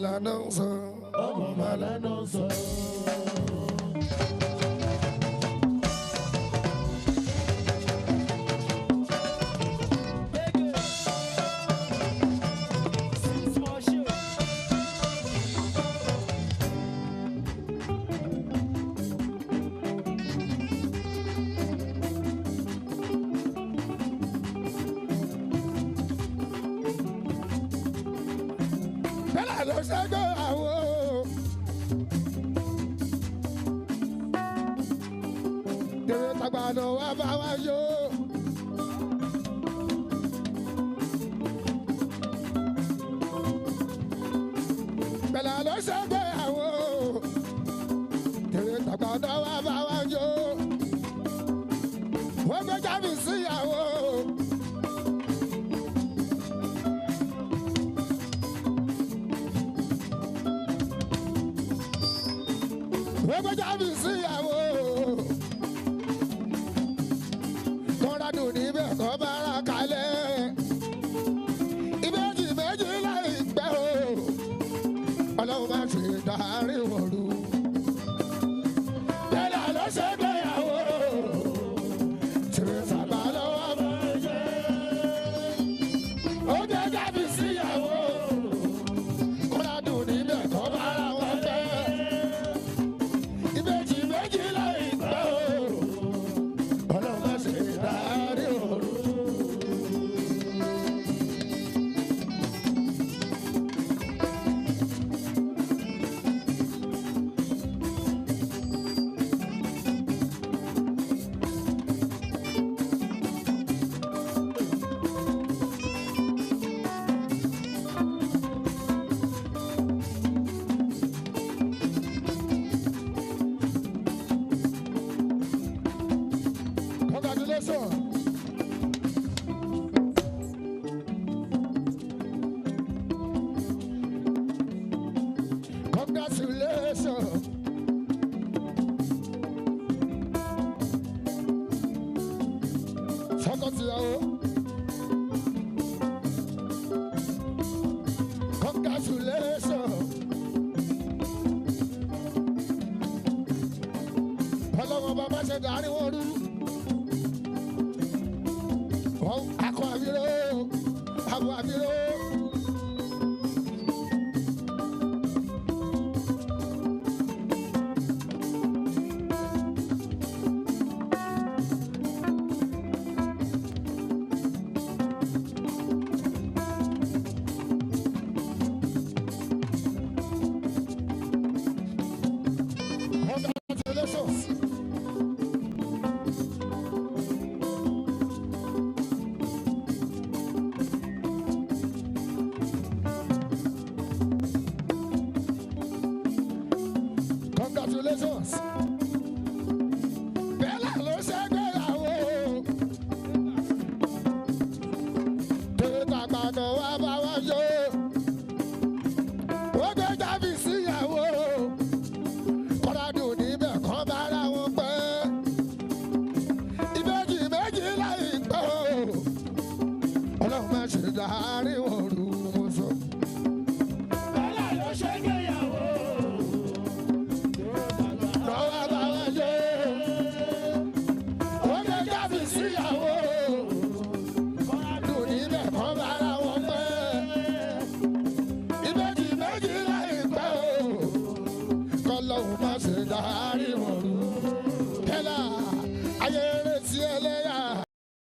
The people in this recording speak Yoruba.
màlánà ń sọ. ọmọ màlánà ń sọ. bẹ́ẹ̀ ló ṣẹ́gbẹ́ àwọn. tèrè tàgbàdo wà bá wa yó. bẹ́ẹ̀ ló ṣẹ́gbẹ́ àwọn. tèrè tàgbàdo wà bá wa yó. wọ́n gbé jábì síyàwó. Wẹ́gbẹ́jà mi síyàwó. Kọ́ńdádùn níbẹ̀ kọ́ bára kalẹ̀. Ìbejì méjì láì pẹ́ o. Ọlọ́run máa ṣe dárí wọ̀lú. Bẹ́ẹ̀ ló ṣe gbéyàwó. Tìrẹ sábà lọ́wọ́ máa jẹ́. Ó gbẹ́jà mi síyàwó. Kọ́ńdádùn níbẹ̀ kọ́ bára wọn pẹ́. Congratulations. Sọkọtìyàwó. Congratulations. Ọlọ́run bàbá ṣe dárí wọn rú. Akọ àbíró, abo àbíró. Congratulations. Congratulations. Bella ló ṣègbéyàwó. Tètè àgbàdo wà bá wá yó. Ó gbé jábì síyàwó. Kọ́ládùn níbẹ̀ kọ́ bára wọn pẹ́. Ìbejì méjì láì pẹ́ o. Ọlọ́run máa ṣe dárí wọn rú wọn sọ. Bẹ́lá ló ṣègbéyàwó. Lọ́wọ́ bá wọn yó. Ó gbé jábì síyàwó. Kọ́ládùn níbẹ̀ kọ́ bára wọn pẹ́. Ìbejì méjì láì pẹ́ o. Kọ́lọ́run máa ṣe dárí wọn rú. Bẹ́lá.